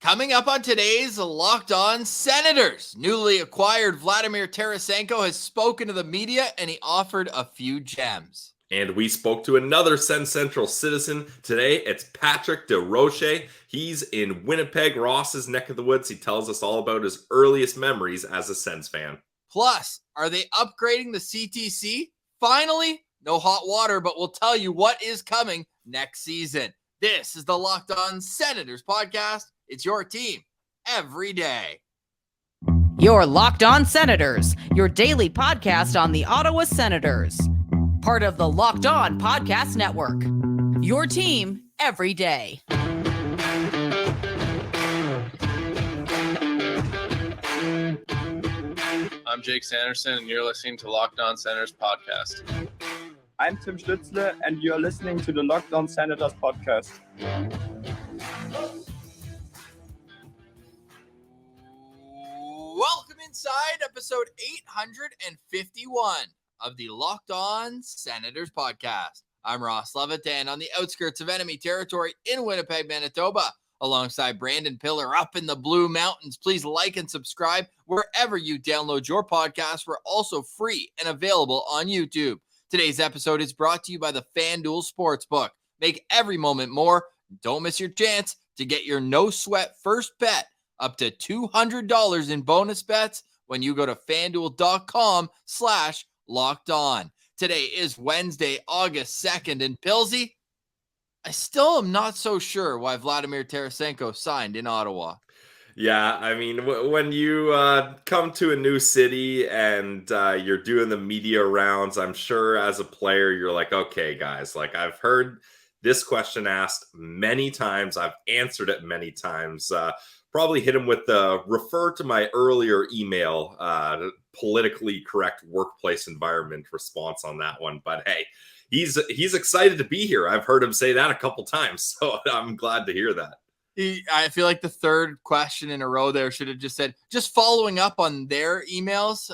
Coming up on today's Locked On Senators, newly acquired Vladimir Tarasenko has spoken to the media and he offered a few gems. And we spoke to another SensCentral Citizen. Today, it's Patrick Desroches. He's in Winnipeg, Ross's neck of the woods. He tells us all about his earliest memories as a Sens fan. Plus, are they upgrading the CTC? Finally, no hot water, but we'll tell you what is coming next season. This is the Locked On Senators podcast. It's your team every day. Your Locked On Senators, your daily podcast on the Ottawa Senators. Part of the Locked On Podcast Network. Your team every day. I'm Jake Sanderson, and you're listening to Locked On Senators podcast. I'm Tim Stützle, and you're listening to the Locked On Senators podcast. Welcome inside episode 851 of the Locked On Senators podcast. I'm Ross Levitan on the outskirts of enemy territory in Winnipeg, Manitoba, alongside Brandon Piller up in the Blue Mountains. Please like and subscribe wherever you download your podcast. We're also free and available on YouTube. Today's episode is brought to you by the FanDuel Sportsbook. Make every moment more. Don't miss your chance to get your no-sweat first bet up to $200 in bonus bets when you go to FanDuel.com/locked on. Today is Wednesday, August 2nd, and Pilsy, I still am not so sure why Vladimir Tarasenko signed in Ottawa. Yeah, I mean, when you come to a new city and you're doing the media rounds, I'm sure as a player, you're like, okay, guys, like I've heard this question asked many times. I've answered it many times. Probably hit him with the refer to my earlier email, politically correct workplace environment response on that one. But hey, he's excited to be here. I've heard him say that a couple times, so I'm glad to hear that. I feel like the third question in a row there should have just said, just following up on their emails.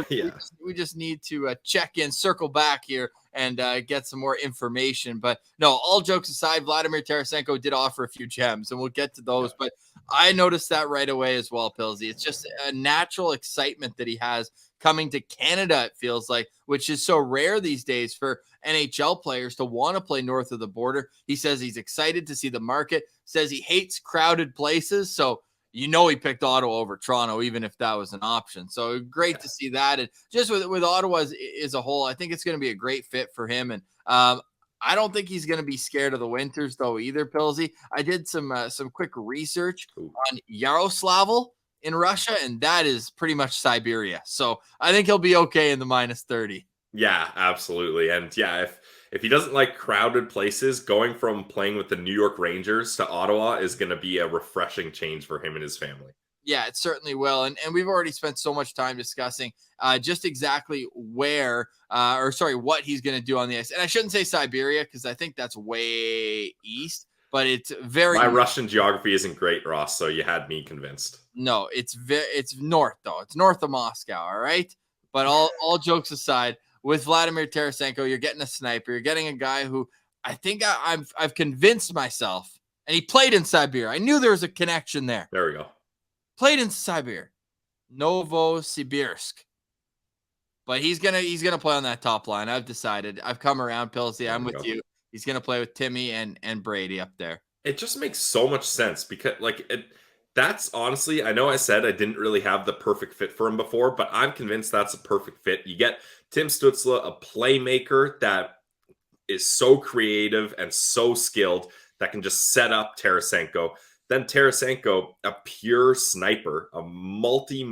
Yeah. We just need to check in, circle back here, and get some more information. But no, all jokes aside, Vladimir Tarasenko did offer a few gems, and we'll get to those. But I noticed that right away as well, Pilsy. It's just a natural excitement that he has coming to Canada, it feels like, which is so rare these days for NHL players to want to play north of the border. He says he's excited to see the market, says he hates crowded places. So, he picked Ottawa over Toronto, even if that was an option. So great to see that. And just with Ottawa as a whole, I think it's going to be a great fit for him. And I don't think he's going to be scared of the winters, though, either, Pilsy. I did some quick research on Yaroslavl in Russia, and that is pretty much Siberia. So I think he'll be okay in the minus 30. Yeah, absolutely. And yeah, if he doesn't like crowded places, going from playing with the New York Rangers to Ottawa is going to be a refreshing change for him and his family. Yeah, it certainly will. And we've already spent so much time discussing just exactly what he's going to do on the ice. And I shouldn't say Siberia because I think that's way east, but it's very... My Russian geography isn't great, Ross, so you had me convinced. No, it's north, though. It's north of Moscow, all right? But all jokes aside, with Vladimir Tarasenko, you're getting a sniper. You're getting a guy who I think I've convinced myself, and he played in Siberia. I knew there was a connection there. There we go. Played in Siberia, Novosibirsk. But he's gonna play on that top line. I've decided. I've come around, Pilsy. I'm with you. He's gonna play with Timmy and Brady up there. It just makes so much sense because that's honestly, I know I said I didn't really have the perfect fit for him before, but I'm convinced that's a perfect fit. You get Tim Stützle, a playmaker that is so creative and so skilled that can just set up Tarasenko. Then Tarasenko, a pure sniper, a multi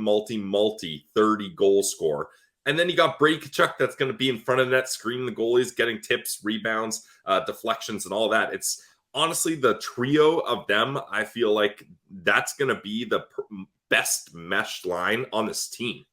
30 goal scorer. And then you got Brady Tkachuk that's going to be in front of the net, screening the goalies, getting tips, rebounds, deflections, and all that. It's honestly the trio of them. I feel like that's going to be the best meshed line on this team.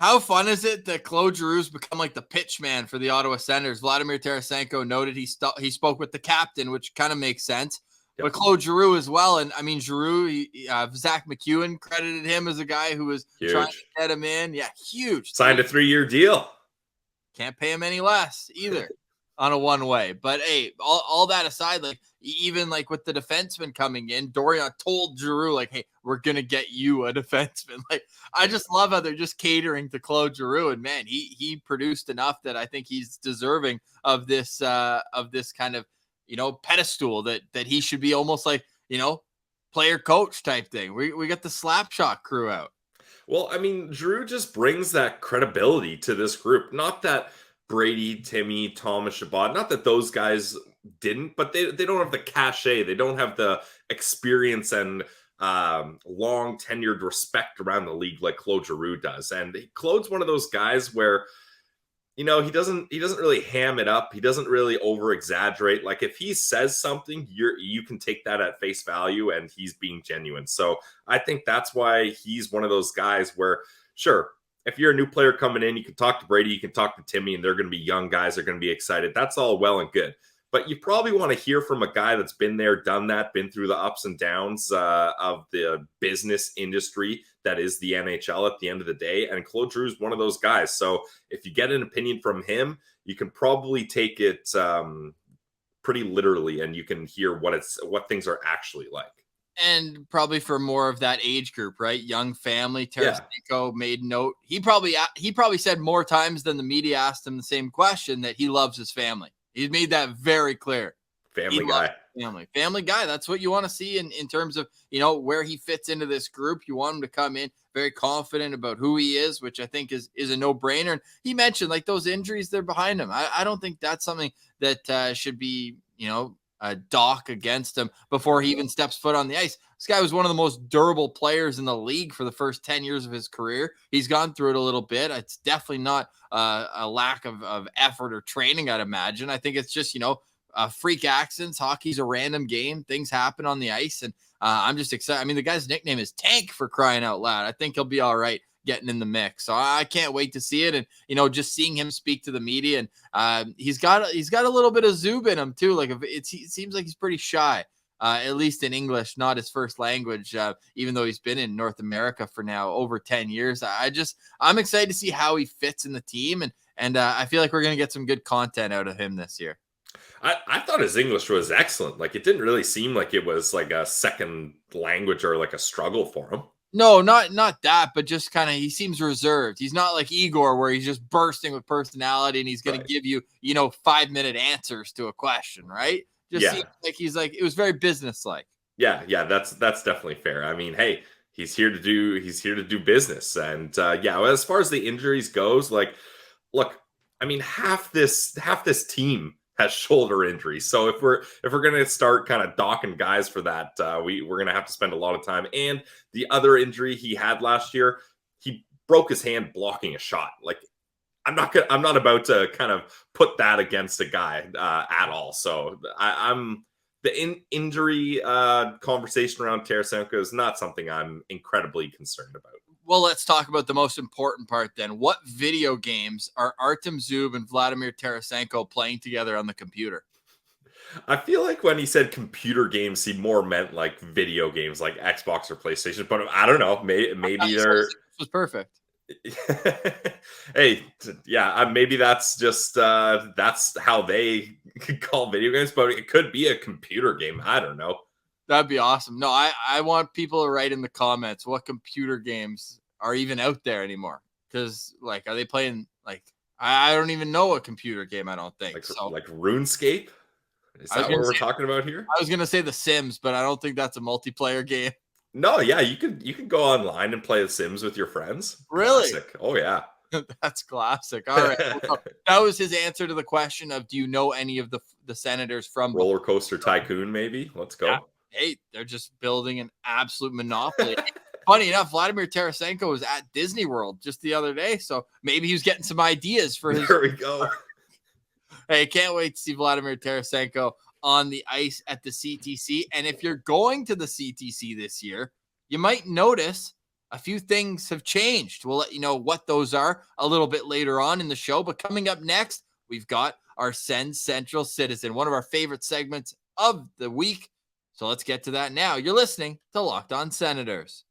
How fun is it that Claude Giroux's become like the pitch man for the Ottawa Senators? Vladimir Tarasenko noted he spoke with the captain, which kind of makes sense. Yep. But Claude Giroux as well. And I mean, Giroux, Zach McEwen credited him as a guy who was trying to get him in. Yeah, huge. Signed a 3-year deal. Can't pay him any less either. on a one-way. But hey, all that aside, like even like with the defenseman coming in, Dorian told Giroux, like, hey, we're gonna get you a defenseman. Like, I just love how they're just catering to Claude Giroux, and man, he produced enough that I think he's deserving of this kind of, you know, pedestal that he should be almost like, you know, player coach type thing. We got the Slapshot crew out. Well, I mean, Drew just brings that credibility to this group. Not that Brady, Timmy, Thomas Chabot, not that those guys didn't, but they don't have the cachet. They don't have the experience and long tenured respect around the league like Claude Giroux does. And Claude's one of those guys where, you know, he doesn't really ham it up. He doesn't really over exaggerate. Like if he says something, you can take that at face value and he's being genuine. So I think that's why he's one of those guys where, sure, if you're a new player coming in, you can talk to Brady, you can talk to Timmy, and they're going to be young guys. They're going to be excited. That's all well and good. But you probably want to hear from a guy that's been there, done that, been through the ups and downs of the business industry that is the NHL at the end of the day. And Claude Giroux is one of those guys. So if you get an opinion from him, you can probably take it pretty literally, and you can hear what things are actually like. And probably for more of that age group, right? Young family. Tarasenko made note. He probably said more times than the media asked him the same question that he loves his family. He's made that very clear. Family guy. Family guy. That's what you want to see in terms of, you know, where he fits into this group. You want him to come in very confident about who he is, which I think is a no-brainer. And he mentioned like those injuries, they're behind him. I don't think that's something that should be, you know, a dock against him before he even steps foot on the ice. This guy was one of the most durable players in the league for the first 10 years of his career. He's gone through it a little bit. It's definitely not a lack of effort or training, I'd imagine. I think it's just, you know, freak accidents. Hockey's a random game. Things happen on the ice. And I'm just excited. I mean, the guy's nickname is Tank, for crying out loud. I think he'll be all right getting in the mix. So I can't wait to see it. And, you know, just seeing him speak to the media, and he's got a little bit of Zoob in him too. Like it seems like he's pretty shy, at least in English, not his first language, even though he's been in North America for now over 10 years. I'm excited to see how he fits in the team. And I feel like we're going to get some good content out of him this year. I thought his English was excellent. Like it didn't really seem like it was like a second language or like a struggle for him. No, not that, but just kind of, he seems reserved. He's not like Igor where he's just bursting with personality and he's going to give you, you know, 5-minute answers to a question, right? Seems like it was very businesslike. Yeah, that's definitely fair. I mean, hey, he's here to do business. And as far as the injuries goes, like, look, I mean, half this team has shoulder injuries. So if we're going to start kind of docking guys for that, we're going to have to spend a lot of time. And the other injury he had last year, he broke his hand blocking a shot. Like I'm not about to kind of put that against a guy at all. So I'm the injury conversation around Tarasenko is not something I'm incredibly concerned about. Well, let's talk about the most important part then. What video games are Artem Zub and Vladimir Tarasenko playing together on the computer? I feel like when he said computer games, he more meant like video games like Xbox or PlayStation, but I don't know. Maybe they're... This was perfect. Hey, yeah, maybe that's just that's how they call video games, but it could be a computer game. I don't know. That'd be awesome. No, I want people to write in the comments what computer games are even out there anymore. Because, like, are they playing, like, I don't even know a computer game, I don't think. Like RuneScape? Is that what we're talking about here? I was going to say The Sims, but I don't think that's a multiplayer game. No, yeah, you could go online and play The Sims with your friends. Really? Classic. Oh, yeah. That's classic. All right. Well, that was his answer to the question of, do you know any of the Senators from Roller Coaster Tycoon, maybe? Let's go. Yeah. Hey, they're just building an absolute monopoly. Funny enough, Vladimir Tarasenko was at Disney World just the other day, so maybe he was getting some ideas for his. There we go. Hey, can't wait to see Vladimir Tarasenko on the ice at the CTC. And if you're going to the CTC this year, you might notice a few things have changed. We'll let you know what those are a little bit later on in the show. But coming up next, we've got our SensCentral Citizen, one of our favorite segments of the week. So let's get to that now. You're listening to Locked On Senators.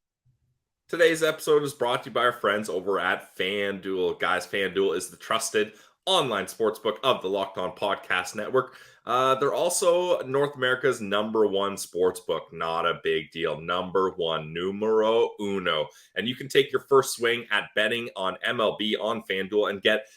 Today's episode is brought to you by our friends over at FanDuel. Guys, FanDuel is the trusted online sportsbook of the Locked On Podcast Network. They're also North America's #1 sportsbook. Not a big deal. #1, numero uno. And you can take your first swing at betting on MLB on FanDuel and get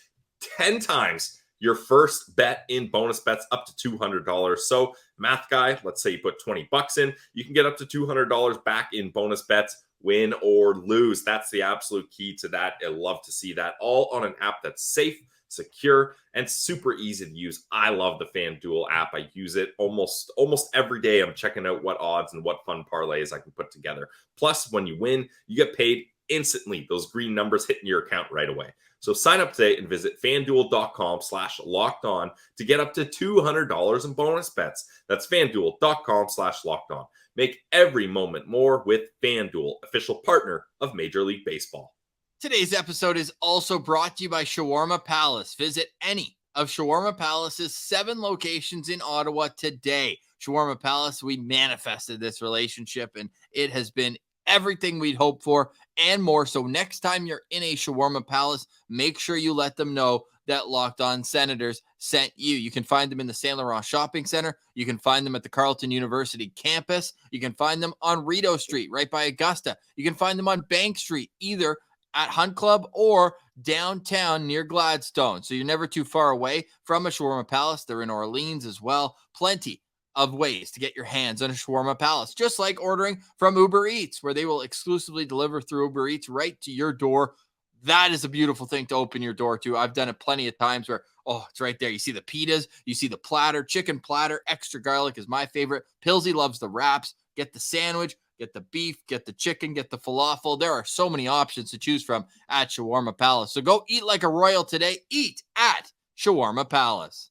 10 times your first bet in bonus bets up to $200. So, math guy, let's say you put $20 in, you can get up to $200 back in bonus bets, win or lose. That's the absolute key to that. I love to see that, all on an app that's safe, secure, and super easy to use. I love the FanDuel app. I use it almost every day. I'm checking out what odds and what fun parlays I can put together. Plus, when you win, you get paid instantly. Those green numbers hitting your account right away. So sign up today and visit fanduel.com/lockedon to get up to $200 in bonus bets. That's fanduel.com/lockedon. Make every moment more with FanDuel, official partner of Major League Baseball. Today's episode is also brought to you by Shawarma Palace. Visit any of Shawarma Palace's 7 locations in Ottawa today. Shawarma Palace, we manifested this relationship, and it has been everything we'd hoped for and more. So next time you're in a Shawarma Palace, make sure you let them know that Locked On Senators sent you. You can find them in the Saint Laurent Shopping Center. You can find them at the Carleton University campus. You can find them on Rideau Street, right by Augusta. You can find them on Bank Street, either at Hunt Club or downtown near Gladstone. So you're never too far away from a Shawarma Palace. They're in Orleans as well. Plenty of ways to get your hands on a Shawarma Palace, just like ordering from Uber Eats, where they will exclusively deliver through Uber Eats right to your door. That is a beautiful thing to open your door to. I've done it plenty of times where, it's right there. You see the pitas, you see the platter, chicken platter, extra garlic is my favorite. Pilsy loves the wraps. Get the sandwich, get the beef, get the chicken, get the falafel. There are so many options to choose from at Shawarma Palace. So go eat like a royal today. Eat at Shawarma Palace.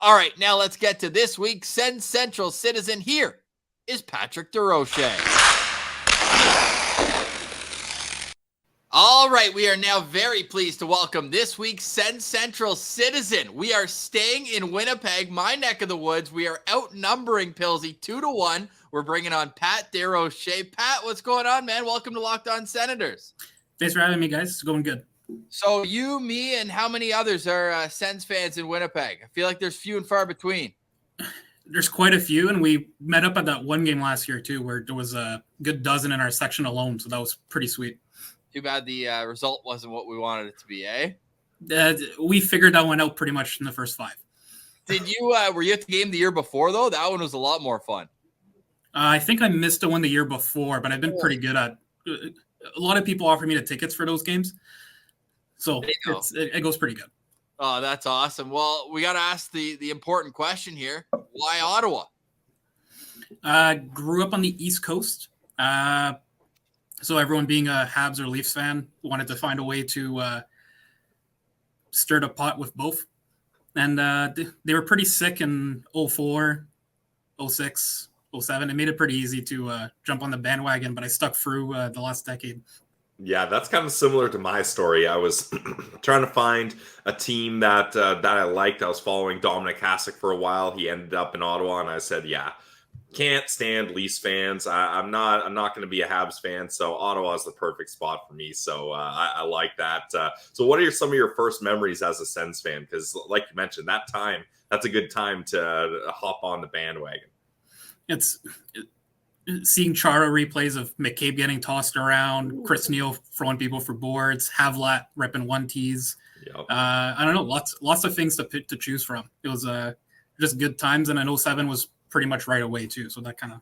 All right, now let's get to this week's SensCentral Citizen. Here is Patrick Desroches. All right, we are now very pleased to welcome this week's SensCentral Citizen. We are staying in Winnipeg, my neck of the woods. We are outnumbering Pilsy 2-1. We're bringing on Pat Desroches. Pat, what's going on, man? Welcome to Locked On Senators. Thanks for having me, guys. It's going good. So you, me, and how many others are Sens fans in Winnipeg? I feel like there's few and far between. There's quite a few, and we met up at that one game last year, too, where there was a good dozen in our section alone, so that was pretty sweet. Too bad the result wasn't what we wanted it to be, eh? We figured that one out pretty much in the first 5. Did you were you at the game the year before, though? That one was a lot more fun. I think I missed the one the year before, but I've been pretty good at a lot of people offer me the tickets for those games. So it goes pretty good. Oh, that's awesome. Well, we got to ask the important question here. Why Ottawa? Grew up on the East Coast. So everyone being a Habs or Leafs fan wanted to find a way to stir the pot with both. And they were pretty sick in 04, 06, 07. It made it pretty easy to jump on the bandwagon, but I stuck through the last decade. Yeah, that's kind of similar to my story. I was trying to find a team that I liked. I was following Dominic Hasek for a while. He ended up in Ottawa, and I said, "Yeah, can't stand Leafs fans. I'm not going to be a Habs fan. So Ottawa is the perfect spot for me. So I like that. So what are some of your first memories as a Sens fan? Because like you mentioned, that's a good time to hop on the bandwagon. It's seeing Chara replays of McCabe getting tossed around, Chris Neil throwing people for boards, Havlat ripping 1-tees. Yep. I don't know, lots of things to choose from. It was just good times, and I 07 was pretty much right away too. So that kind of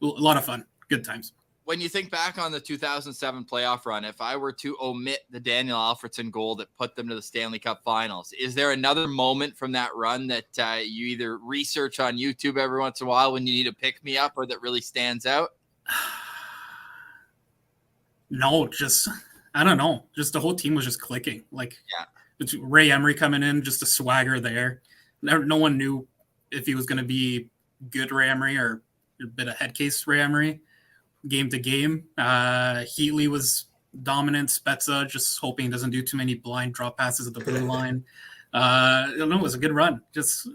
a lot of fun, good times. When you think back on the 2007 playoff run, if I were to omit the Daniel Alfredsson goal that put them to the Stanley Cup Finals, is there another moment from that run that you either research on YouTube every once in a while when you need to pick me up, or that really stands out? No, I don't know. Just the whole team was just clicking. It's Ray Emery coming in, just a swagger there. No one knew if he was going to be good Ray Emery or a bit of head case Ray Emery. Game to game, Heatley was dominant. Spezza just hoping he doesn't do too many blind drop passes at the blue line. I don't know, it was a good run. Just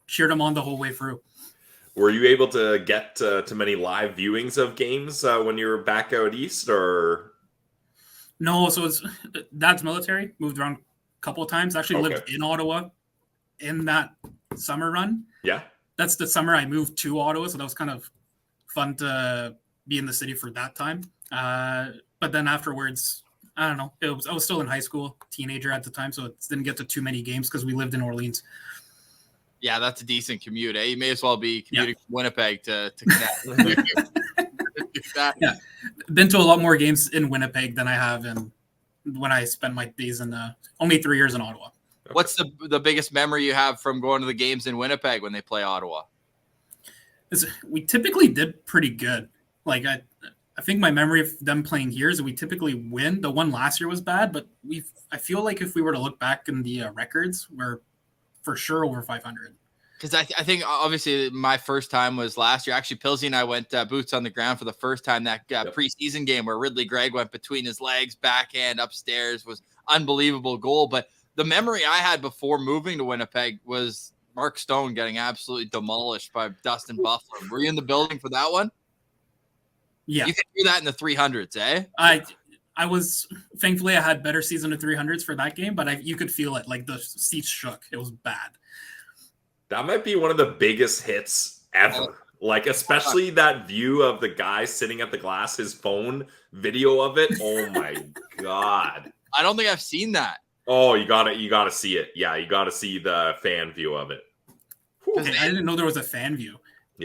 cheered him on the whole way through. Were you able to get to many live viewings of games when you were back out east, or? No, so Dad's military, moved around a couple of times. I actually lived in Ottawa in that summer run. Yeah. That's the summer I moved to Ottawa, so that was kind of fun to be in the city for that time. But then afterwards, I don't know. I was still in high school, teenager at the time, so it didn't get to too many games because we lived in Orleans. Yeah, that's a decent commute, eh? You may as well be commuting from Winnipeg to connect. Yeah, been to a lot more games in Winnipeg than I have when I spent my days in only 3 years in Ottawa. What's the biggest memory you have from going to the games in Winnipeg when they play Ottawa? We typically did pretty good. Like I think my memory of them playing here is that we typically win. The one last year was bad, but I feel like if we were to look back in the records, we're for sure over 500. Because I think obviously my first time was last year. Actually, Pilsy and I went boots on the ground for the first time. That preseason game where Ridley Gregg went between his legs, backhand upstairs, was unbelievable goal. But the memory I had before moving to Winnipeg was Mark Stone getting absolutely demolished by Dustin Buffalo. Were you in the building for that one? Yeah. You could do that in the 300s, eh? I was, thankfully I had better season of 300s for that game, but you could feel it. Like the seats shook. It was bad. That might be one of the biggest hits ever. Like, especially that view of the guy sitting at the glass, his phone video of it. Oh my God. I don't think I've seen that. Oh, you gotta see it. Yeah, you gotta see the fan view of it. I didn't know there was a fan view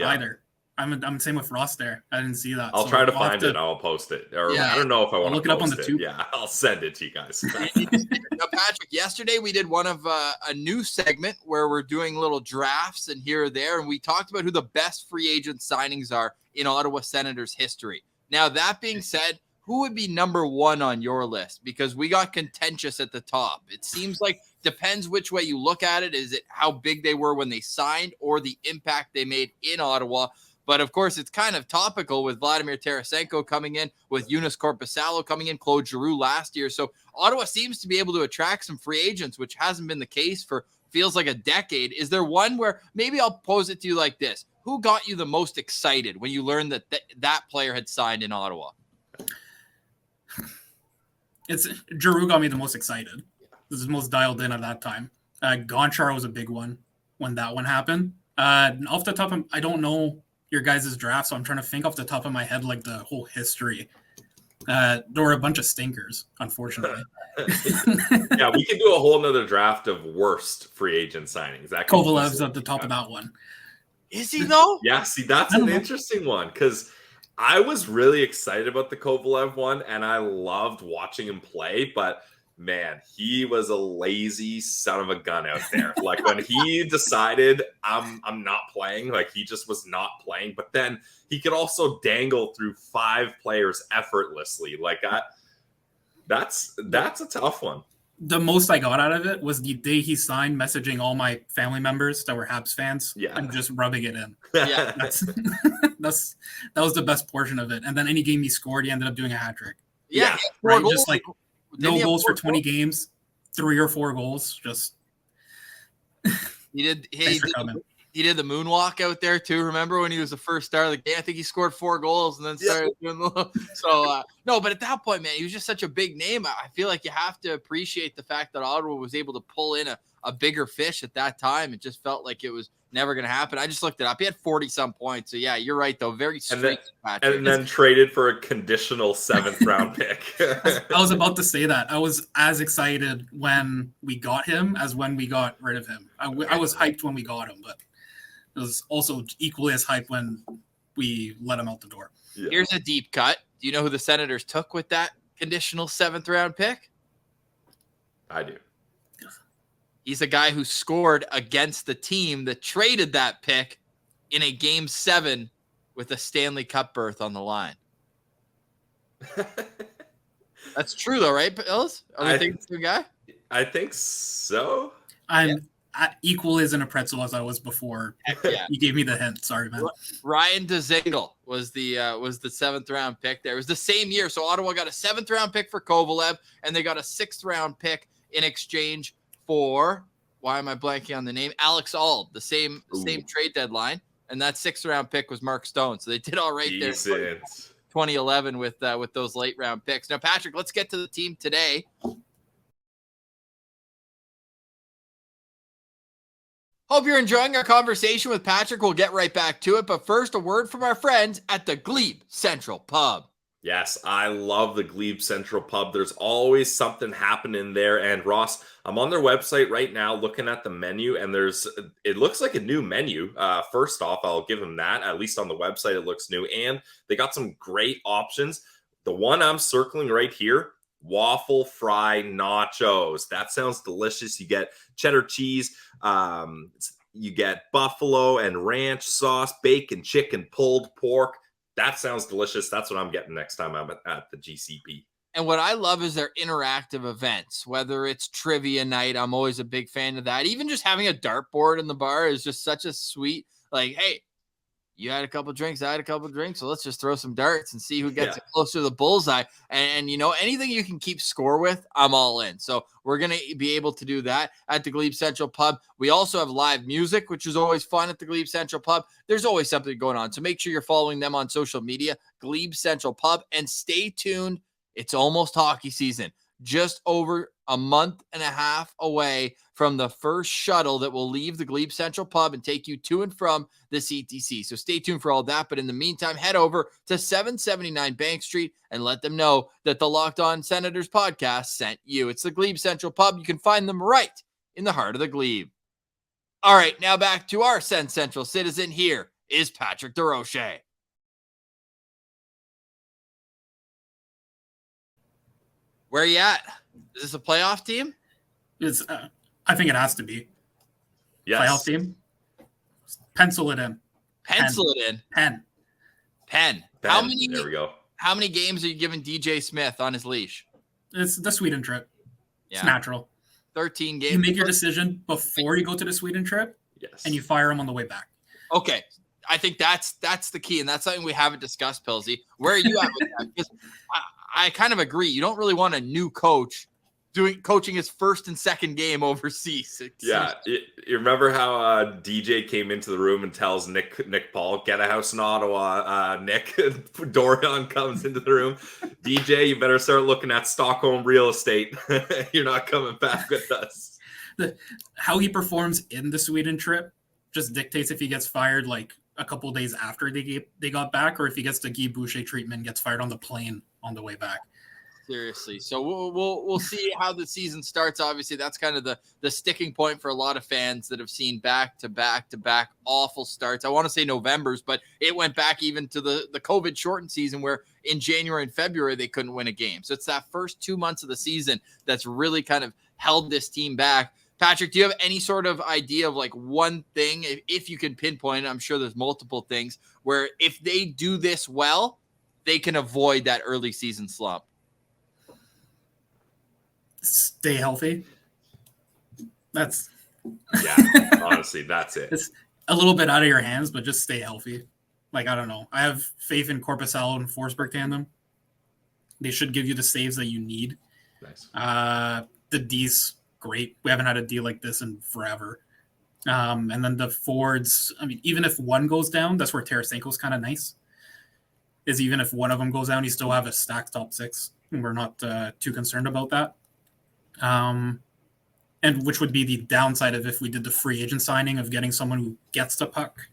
either. I'm the same with Ross there. I didn't see that. I'll try to find it. I'll post it. Or I don't know if I want to look it up on the tube. Yeah, I'll send it to you guys. Now, Patrick, yesterday we did one of a new segment where we're doing little drafts and here or there, and we talked about who the best free agent signings are in Ottawa Senators history. Now, that being said, who would be number one on your list? Because we got contentious at the top. It seems like depends which way you look at it. Is it how big they were when they signed or the impact they made in Ottawa? But, of course, it's kind of topical with Vladimir Tarasenko coming in, with Eunice Korpisalo coming in, Claude Giroux last year. So Ottawa seems to be able to attract some free agents, which hasn't been the case for feels like a decade. Is there one where maybe I'll pose it to you like this? Who got you the most excited when you learned that that player had signed in Ottawa? Giroux got me the most excited. This is the most dialed in at that time. Gonchar was a big one when that one happened. Off the top, I don't know your guys' draft, so I'm trying to think off the top of my head like the whole history. There were a bunch of stinkers, unfortunately. Yeah, we can do a whole nother draft of worst free agent signings. Kovalev's at the top of that one. Is he though? Yeah, see, that's an interesting one because I was really excited about the Kovalev one and I loved watching him play, but man, he was a lazy son of a gun out there. Like when he decided I'm not playing, like he just was not playing. But then he could also dangle through 5 players effortlessly. Like that's a tough one. The most I got out of it was the day he signed, messaging all my family members that were Habs fans and just rubbing it in. Yeah, that was the best portion of it. And then any game he scored, he ended up doing a hat trick. Yeah, right. Just like no goals for 20 games, 3 or 4 goals. Just he did. He did the moonwalk out there too. Remember when he was the first star of the game? I think he scored 4 goals and then started doing the. So no, but at that point, man, he was just such a big name. I feel like you have to appreciate the fact that Ottawa was able to pull in a bigger fish at that time. It just felt like it was never going to happen. I just looked it up. He had 40-some points. So yeah, you're right though. Very straight. And then traded for a conditional 7th round pick. I was about to say that. I was as excited when we got him as when we got rid of him. I was hyped when we got him, but it was also equally as hyped when we let him out the door. Yeah. Here's a deep cut. Do you know who the Senators took with that conditional 7th round pick? I do. He's a guy who scored against the team that traded that pick in a Game 7 with a Stanley Cup berth on the line. That's true, though, right, Ellis? Are we thinking the guy? I think so. I'm equally as in a pretzel as I was before. Yeah. You gave me the hint. Sorry, man. Ryan DeZingle was the 7th round pick there. It was the same year. So Ottawa got a 7th round pick for Kovalev, and they got a 6th round pick in exchange for, why am I blanking on the name? Alex Auld, the same trade deadline. And that 6th round pick was Mark Stone. So they did all right there. 2011 with those late round picks. Now, Patrick, let's get to the team today. Hope you're enjoying our conversation with Patrick. We'll get right back to it. But first, a word from our friends at the GLEBE Central Pub. Yes, I love the GLEBE Central Pub. There's always something happening there. And Ross, I'm on their website right now looking at the menu, and it looks like a new menu. First off, I'll give them that. At least on the website, it looks new. And they got some great options. The one I'm circling right here, waffle fry nachos. That sounds delicious. You get cheddar cheese, you get buffalo and ranch sauce, bacon, chicken, pulled pork. That sounds delicious. That's what I'm getting next time I'm at the GCP. And what I love is their interactive events, whether it's trivia night. I'm always a big fan of that. Even just having a dartboard in the bar is just such a sweet, like, hey, you had a couple drinks, I had a couple drinks, so let's just throw some darts and see who gets it closer to the bullseye. And, you know, anything you can keep score with, I'm all in. So we're going to be able to do that at the GLEBE Central Pub. We also have live music, which is always fun at the GLEBE Central Pub. There's always something going on. So make sure you're following them on social media, GLEBE Central Pub, and stay tuned. It's almost hockey season. Just over a month and a half away from the first shuttle that will leave the GLEBE Central Pub and take you to and from the CTC. So stay tuned for all that. But in the meantime, head over to 779 Bank Street and let them know that the Locked On Senators podcast sent you. It's the GLEBE Central Pub. You can find them right in the heart of the Glebe. All right, now back to our SensCentral Citizen. Here is Patrick Desroches. Where are you at? Is this a playoff team? It's, I think it has to be. Yes. Playoff team. Pencil it in. Pencil it in. Pen. How many? There we go. How many games are you giving DJ Smith on his leash? It's the Sweden trip. Yeah. It's natural. 13 games. You make your decision before you go to the Sweden trip, Yes. and you fire him on the way back. Okay. I think that's the key, and that's something we haven't discussed, Pilsy. Where are you at with that? Because I kind of agree. You don't really want a new coach coaching his first and second game overseas. You remember how DJ came into the room and tells Nick Paul, get a house in Ottawa. Nick Dorian comes into the room. DJ, you better start looking at Stockholm real estate. You're not coming back with us. How he performs in the Sweden trip just dictates if he gets fired like a couple days after they got back, or if he gets the Guy Boucher treatment, gets fired on the plane on the way back. Seriously. So we'll see how the season starts. Obviously, that's kind of the sticking point for a lot of fans that have seen back-to-back awful starts. I want to say Novembers, but it went back even to the COVID shortened season where in January and February they couldn't win a game. So it's that first 2 months of the season that's really kind of held this team back. Patrick, do you have any sort of idea of like one thing, if you can pinpoint it? I'm sure there's multiple things where if they do this well, they can avoid that early season slump. Stay healthy. Honestly, that's it. It's a little bit out of your hands, but just stay healthy. Like, I don't know. I have faith in Korpisalo and Forsberg tandem. They should give you the saves that you need. Nice. The D's great. We haven't had a D like this in forever. And then the forwards, I mean, even if one goes down, that's where Tarasenko's kind of nice. Is even if one of them goes down, you still have a stacked top six. And we're not too concerned about that. And which would be the downside of if we did the free agent signing of getting someone who gets the puck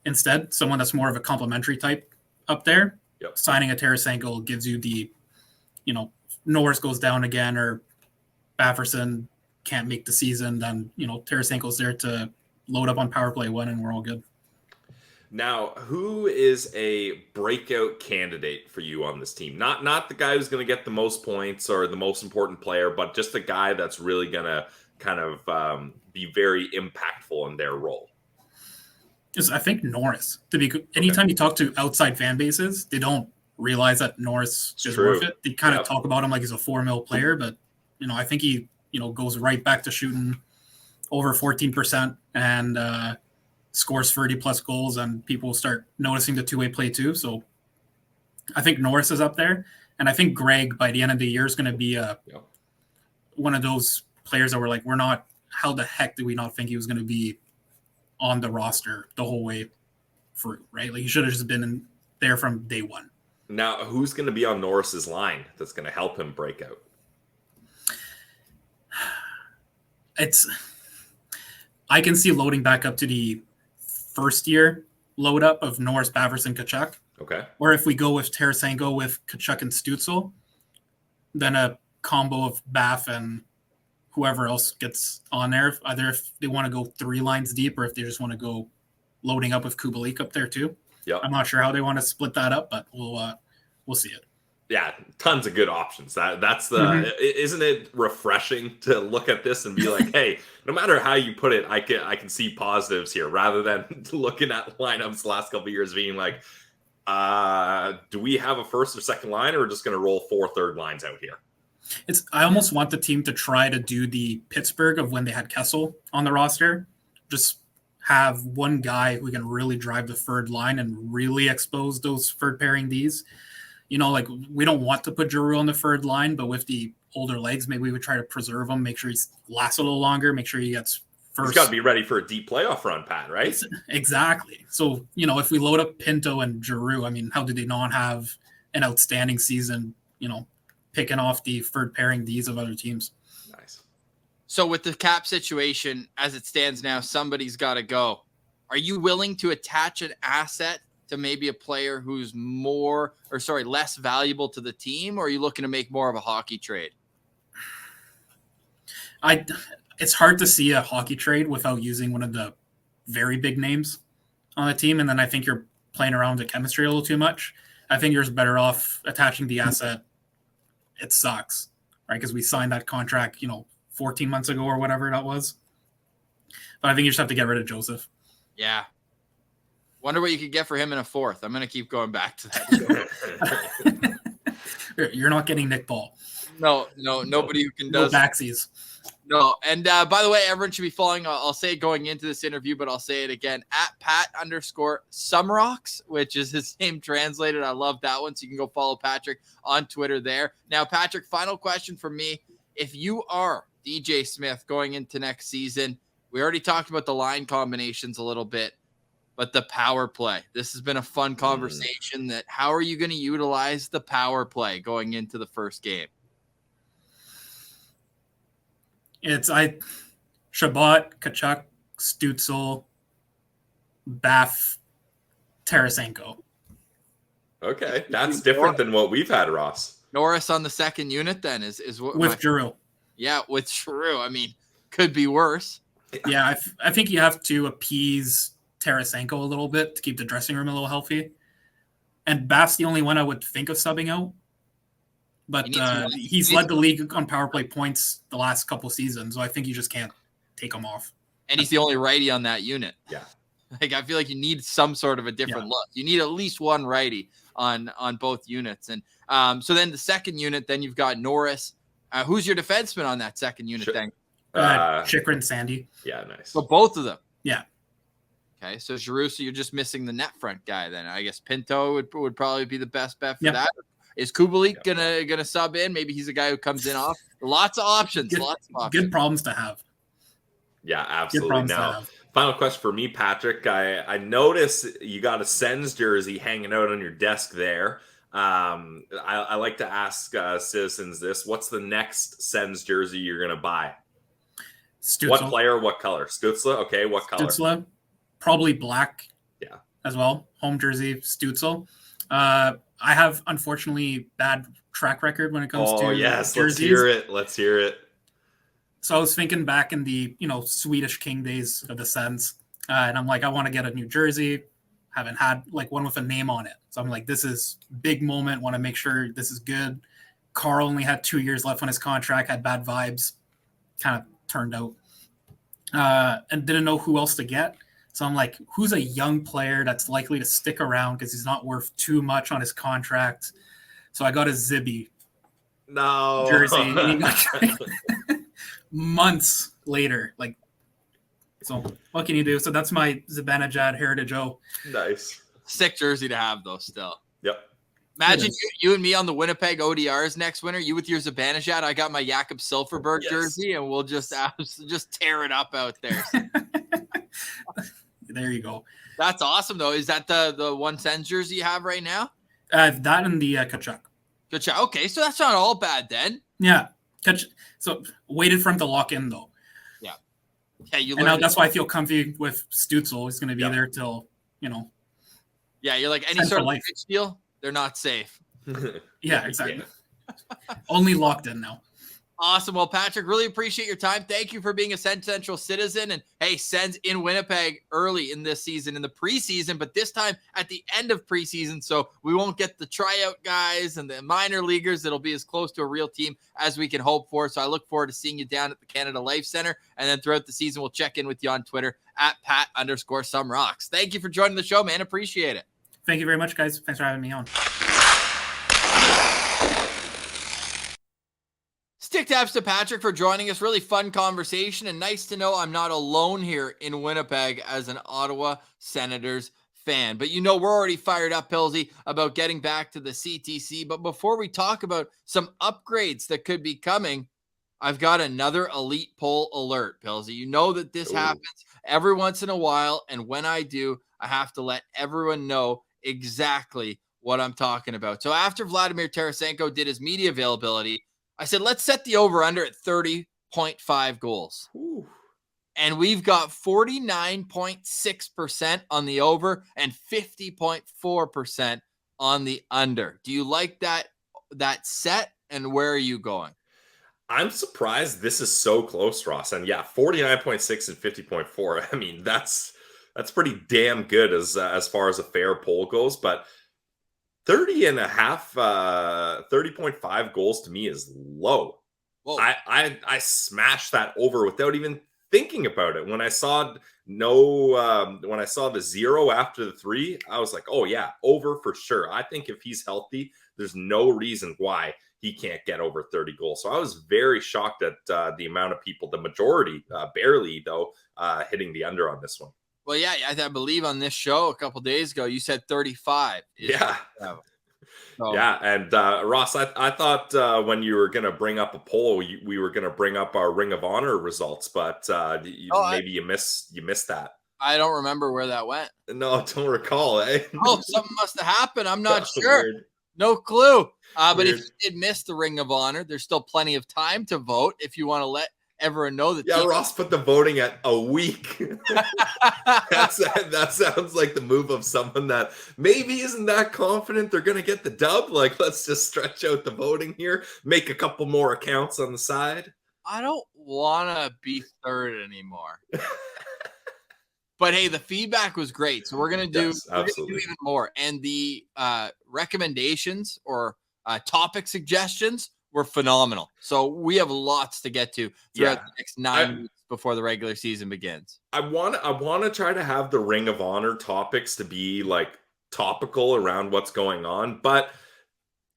instead, someone that's more of a complementary type up there. Yep. Signing a Tarasenko gives you the, Norris goes down again or Bafferson can't make the season, then, Tarasenko's there to load up on power play one and we're all good. Now, who is a breakout candidate for you on this team? Not the guy who's going to get the most points or the most important player, but just the guy that's really going to kind of be very impactful in their role. I think Norris. Anytime you talk to outside fan bases, they don't realize that Norris is worth it. They kind of talk about him like he's a $4 million player, but I think he goes right back to shooting over 14% and scores 30+ goals, and people start noticing the two-way play too. So I think Norris is up there, and I think Greg by the end of the year is going to be one of those players that we're like, how the heck did we not think he was going to be on the roster the whole way through, right? Like he should have just been in there from day one. Now, who's going to be on Norris's line that's going to help him break out? I can see loading back up to the first year load up of Norris, Bavers, and Tkachuk. Okay. Or if we go with Tarasenko with Tkachuk and Stützle, then a combo of Baff and whoever else gets on there. Either if they want to go 3 lines deep or if they just want to go loading up with Kubalik up there too. Yep. I'm not sure how they want to split that up, but we'll see it. Yeah, tons of good options. That's the Isn't it refreshing to look at this and be like, hey, no matter how you put it, I can see positives here, rather than looking at lineups the last couple of years being like, do we have a first or second line, or we're just going to roll 4 third lines out here? I almost want the team to try to do the Pittsburgh of when they had Kessel on the roster. Just have one guy who can really drive the third line and really expose those third pairing Ds. You know, like, we don't want to put Giroux on the third line, but with the older legs, maybe we would try to preserve him, make sure he lasts a little longer, make sure he gets first. He's got to be ready for a deep playoff run, Pat, right? Exactly. So, you know, if we load up Pinto and Giroux, I mean, how do they not have an outstanding season, you know, picking off the third pairing Ds of other teams? Nice. So with the cap situation as it stands now, somebody's got to go. Are you willing to attach an asset to maybe a player who's less valuable to the team, or are you looking to make more of a hockey trade? It's hard to see a hockey trade without using one of the very big names on the team, and then I think you're playing around with the chemistry a little too much. I think you're better off attaching the asset. It sucks, right? Because we signed that contract, 14 months ago or whatever that was. But I think you just have to get rid of Joseph. Yeah. Wonder what you could get for him in a fourth. I'm going to keep going back to that. You're not getting Nick Paul. No, nobody who can does. No backsies. No, and by the way, everyone should be following. I'll say it going into this interview, but I'll say it again at Pat_Sumrocks, which is his name translated. I love that one. So you can go follow Patrick on Twitter there. Now, Patrick, final question for me. If you are DJ Smith going into next season, we already talked about the line combinations a little bit, but the power play. This has been a fun conversation. That how are you going to utilize the power play going into the first game? It's Shabbat, Tkachuk, Stützle, Baff, Tarasenko. Okay, that's different than what we've had, Ross. Norris on the second unit then is what with Giroux. Yeah, with Giroux. I mean, could be worse. Yeah, I think you have to appease Tarasenko a little bit to keep the dressing room a little healthy. And Baff's the only one I would think of subbing out. But he's led the league on power play points the last couple seasons, so I think you just can't take him off. And he's the only righty on that unit. Yeah. Like, I feel like you need some sort of a different look. You need at least one righty on both units. And so then the second unit, then you've got Norris. Who's your defenseman on that second unit then? Chikrin, Sandy. Yeah, nice. So both of them. Yeah. Okay, so Giroux, so you're just missing the net front guy then. I guess Pinto would probably be the best bet for that. Is Kubalik gonna sub in? Maybe he's a guy who comes in off. Lots of options. Good problems to have. Yeah, absolutely. Now, final question for me, Patrick. I notice you got a Sens jersey hanging out on your desk there. I like to ask citizens this: what's the next Sens jersey you're gonna buy? Stützle. What player? What color? Stützle. Okay, what color? Stützle, probably black. Yeah, as well. Home jersey, Stützle. I have, unfortunately, bad track record when it comes to jerseys. Let's hear it. So I was thinking back in the, Swedish King days of the Sens, and I'm like, I want to get a new jersey. Haven't had like one with a name on it. So I'm like, this is big moment. Want to make sure this is good. Carl only had 2 years left on his contract, had bad vibes, kind of turned out, and didn't know who else to get. So I'm like, who's a young player that's likely to stick around because he's not worth too much on his contract? So I got a Zibby jersey. And he got months later. So what can you do? So that's my Zibanejad Heritage O. Nice. Sick jersey to have, though, still. Yep. Imagine you and me on the Winnipeg ODRs next winter. You with your Zibanejad. I got my Jakob Silfverberg jersey, and we'll just tear it up out there. There you go. That's awesome, though. Is that the one Sens jersey you have right now? That and the Tkachuk. Tkachuk. Okay, so that's not all bad then. Yeah. So waited for him to lock in, though. Yeah. Yeah, you And learned. that's why I feel comfy with Stützle. He's going to be Yeah. there till, Yeah, you're like any Central sort of life. pitch deal, they're not safe. Yeah, exactly. Only locked in now. Awesome. Well, Patrick, really appreciate your time. Thank you for being a SensCentral citizen. And hey, Sens in Winnipeg early in this season, in the preseason, but this time at the end of preseason. So we won't get the tryout guys and the minor leaguers. It'll be as close to a real team as we can hope for. So I look forward to seeing you down at the Canada Life Center. And then throughout the season, we'll check in with you on Twitter at Pat_SomeRocks. Thank you for joining the show, man. Appreciate it. Thank you very much, guys. Thanks for having me on. Stick taps to Patrick for joining us. Really fun conversation, and nice to know I'm not alone here in Winnipeg as an Ottawa Senators fan. But we're already fired up, Pilsy, about getting back to the CTC. But before we talk about some upgrades that could be coming, I've got another elite poll alert, Pilsy. You know that this happens every once in a while, and when I do, I have to let everyone know exactly what I'm talking about. So after Vladimir Tarasenko did his media availability, I said, let's set the over-under at 30.5 goals. Ooh. And we've got 49.6% on the over and 50.4% on the under. Do you like that set, and where are you going? I'm surprised this is so close, Ross. And yeah, 49.6 and 50.4. I mean, that's pretty damn good as far as a fair poll goes. But 30.5 goals to me is low. Whoa. I smashed that over without even thinking about it. When I saw the 0 after the 3, I was like, oh yeah, over for sure. I think if he's healthy, there's no reason why he can't get over 30 goals. So I was very shocked at the amount of people, the majority, barely though, hitting the under on this one. Well, yeah, I believe on this show a couple days ago, you said 35. Yeah. So. Yeah, and Ross, I thought when you were going to bring up a poll, we were going to bring up our Ring of Honor results, but maybe you missed that. I don't remember where that went. No, don't recall, eh? Oh, something must have happened. I'm not That's sure. weird. No clue. But Weird. if you did miss the Ring of Honor, there's still plenty of time to vote if you want to let everyone know that. Yeah, Ross put the voting at a week. That sounds like the move of someone that maybe isn't that confident they're going to get the dub. Like, let's just stretch out the voting here, make a couple more accounts on the side. I don't want to be third anymore. But hey, the feedback was great. So we're going to do even more. And the recommendations or topic suggestions were phenomenal. So we have lots to get to throughout the next 9 weeks before the regular season begins. I want to try to have the Ring of Honor topics to be like topical around what's going on. But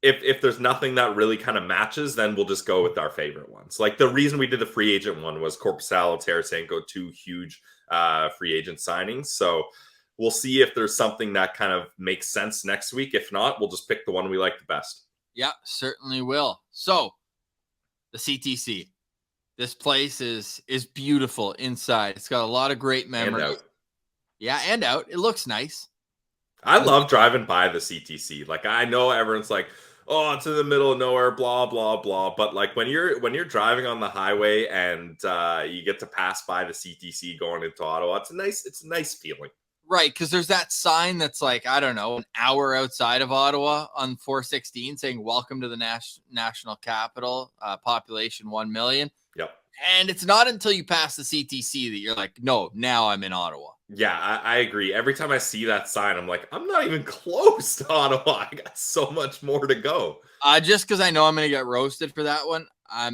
if there's nothing that really kind of matches, then we'll just go with our favorite ones. Like the reason we did the free agent one was Korpisalo, Tarasenko, 2 huge free agent signings. So we'll see if there's something that kind of makes sense next week. If not, we'll just pick the one we like the best. Yeah, certainly will. So the CTC, this place is beautiful inside. It's got a lot of great memories. And out. Yeah, and out. It looks nice. I love driving by the CTC. Like, I know everyone's like, oh, it's in the middle of nowhere, blah, blah, blah. But like when you're driving on the highway and you get to pass by the CTC going into Ottawa, it's a nice feeling. Right, because there's that sign that's like, I don't know, an hour outside of Ottawa on 416 saying, welcome to the national capital, population 1 million. Yep. And it's not until you pass the CTC that you're like, no, now I'm in Ottawa. Yeah, I agree. Every time I see that sign, I'm like, I'm not even close to Ottawa. I got so much more to go. Just because I know I'm going to get roasted for that one, I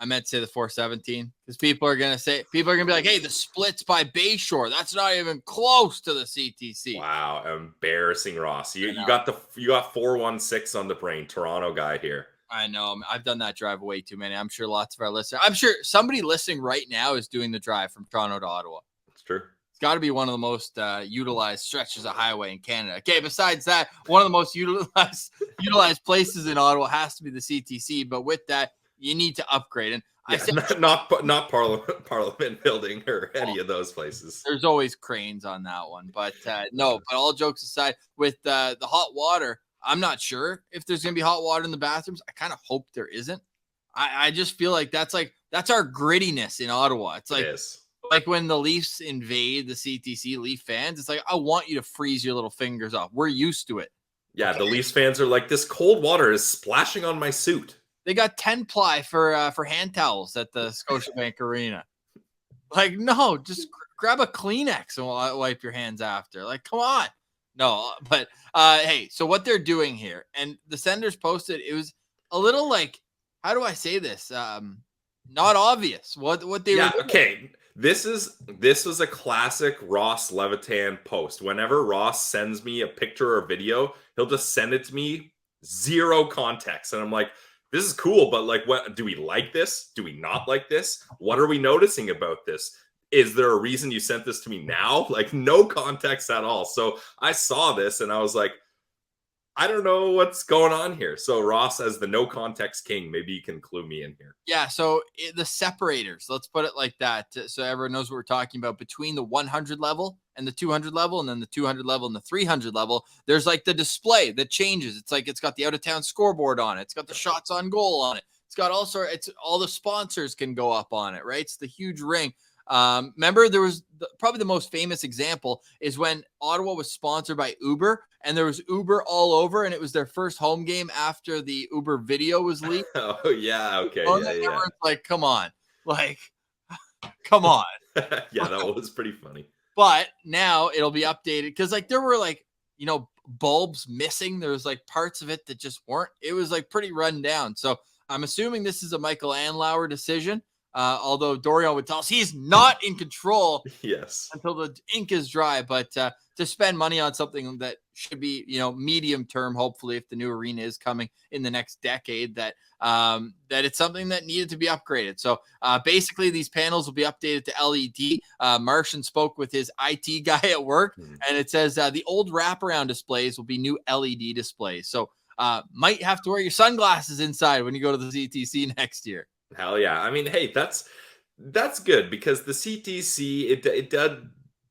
meant to say the 417 because people are going to be like, hey, the splits by Bayshore. That's not even close to the CTC. Wow. Embarrassing, Ross. You got 416 on the brain. Toronto guy here. I know. I've done that drive way too many. I'm sure lots of our listeners, I'm sure somebody listening right now is doing the drive from Toronto to Ottawa. It's true. It's got to be one of the most utilized stretches of highway in Canada. Okay. Besides that, one of the most utilized places in Ottawa has to be the CTC. But with that, you need to upgrade. And I said, not Parliament Building or any of those places. There's always cranes on that one, but no. But all jokes aside, with the hot water, I'm not sure if there's gonna be hot water in the bathrooms. I kind of hope there isn't. I just feel like that's our grittiness in Ottawa. It's like Like when the Leafs invade the CTC, Leaf fans, it's like, I want you to freeze your little fingers off. We're used to it. Yeah, the Leafs fans are like, this cold water is splashing on my suit. They got 10-ply for hand towels at the Scotiabank Arena. Like, no, just grab a Kleenex and wipe your hands after. Like, come on. No, but hey, so what they're doing here, and the Senators posted, it was a little like, how do I say this? Not obvious what they were doing. Okay. This was a classic Ross Levitan post. Whenever Ross sends me a picture or video, he'll just send it to me, zero context. And I'm like, this is cool, but like, what do we like this? Do we not like this? What are we noticing about this? Is there a reason you sent this to me now? Like, no context at all. So I saw this and I was like, I don't know what's going on here. So Ross, as the no context king, maybe you can clue me in here. Yeah, so the separators, let's put it like that, so everyone knows what we're talking about, between the 100 level and the 200 level, and then the 200 level and the 300 level, there's like the display that changes. It's like it's got the out-of-town scoreboard on it. It's got the shots on goal on it. It's got all the sponsors can go up on it, right? It's the huge ring. Remember, there was probably the most famous example is when Ottawa was sponsored by Uber, and there was Uber all over, and it was their first home game after the Uber video was leaked. Oh yeah, okay, yeah. Like, come on, like, come on. Yeah, that was pretty funny. But now it'll be updated because, like, there were like, bulbs missing. There was like parts of it that just weren't. It was like pretty run down. So I'm assuming this is a Michael Anlauer decision. Although Dorian would tell us he's not in control until the ink is dry, but to spend money on something that should be, medium term, hopefully, if the new arena is coming in the next decade, that it's something that needed to be upgraded. So basically these panels will be updated to LED. Martian spoke with his IT guy at work, and it says the old wraparound displays will be new LED displays. So might have to wear your sunglasses inside when you go to the CTC next year. Hell yeah. I mean, hey, that's good because the CTC, it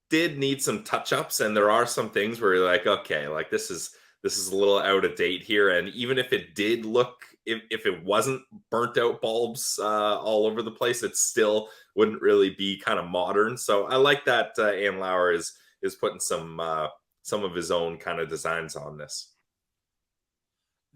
did need some touch-ups, and there are some things where you're like, okay, like this is a little out of date here. And even if it did look, if it wasn't burnt out bulbs all over the place, it still wouldn't really be kind of modern. So I like that Anlauer is putting some of his own kind of designs on this.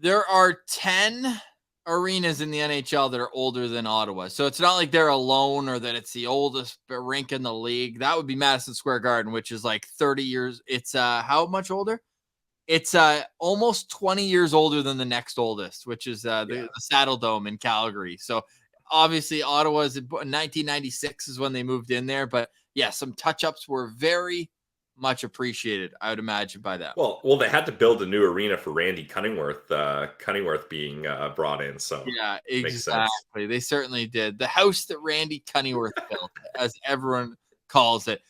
There are 10 arenas in the NHL that are older than Ottawa. So it's not like they're alone or that it's the oldest rink in the league. That would be Madison Square Garden, which is like 30 years. It's how much older? It's almost 20 years older than the next oldest, which is the Saddle Dome in Calgary. So obviously Ottawa's in 1996 is when they moved in there. But yeah, some touch-ups were very much appreciated, I would imagine, by that. Well, they had to build a new arena for Randy Cunningworth being brought in. So yeah, exactly. They certainly did. The house that Randy Cunningworth built, as everyone calls it.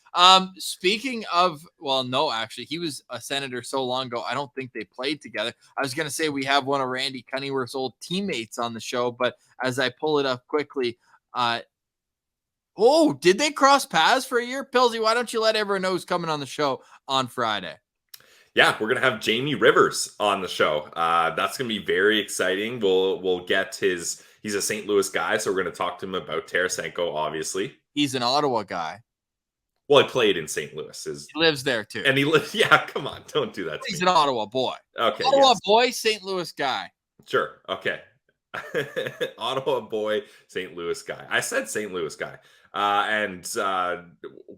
Speaking of, no, actually, he was a Senator so long ago, I don't think they played together. I was going to say we have one of Randy Cunningworth's old teammates on the show, but as I pull it up quickly, did they cross paths for a year? Pilsy, why don't you let everyone know who's coming on the show on Friday? Yeah, we're going to have Jamie Rivers on the show. That's going to be very exciting. We'll get he's a St. Louis guy, so we're going to talk to him about Tarasenko, obviously. He's an Ottawa guy. Well, he played in St. Louis. He lives there, too. And he lives, yeah, come on, don't do that to He's me. an Ottawa boy. Okay. Ottawa boy, St. Louis guy. Sure, okay. Ottawa boy, St. Louis guy. I said St. Louis guy.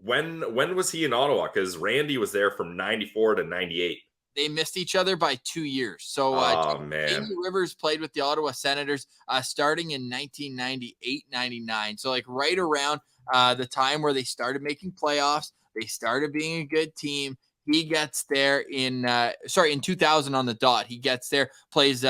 When was he in Ottawa? Because Randy was there from 94 to 98. They missed each other by 2 years. So Jamie Rivers played with the Ottawa Senators starting in 1998-99. So like right around the time where they started making playoffs, they started being a good team. He gets there in 2000 on the dot. He gets there, plays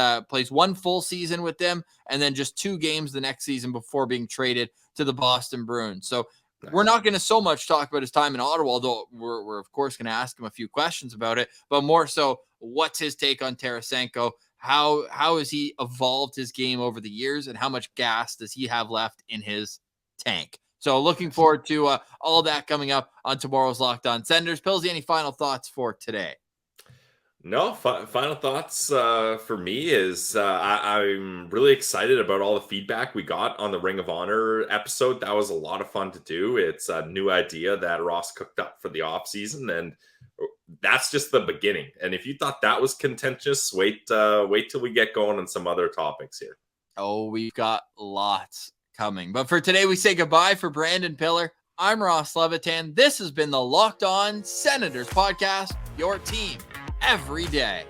one full season with them, and then just 2 games the next season before being traded to the Boston Bruins. So we're not going to so much talk about his time in Ottawa, although we're of course going to ask him a few questions about it, but more so, what's his take on Tarasenko? How has he evolved his game over the years, and how much gas does he have left in his tank? So looking forward to all that coming up on tomorrow's Locked On Senators. Pilsy, any final thoughts for today? No, final thoughts for me is I'm really excited about all the feedback we got on the Ring of Honor episode. That was a lot of fun to do. It's a new idea that Ross cooked up for the off season, and that's just the beginning. And if you thought that was contentious, wait till we get going on some other topics here. Oh, we've got lots coming. But for today, we say goodbye. For Brandon Piller, I'm Ross Levitan. This has been the Locked On Senators podcast, your team every day.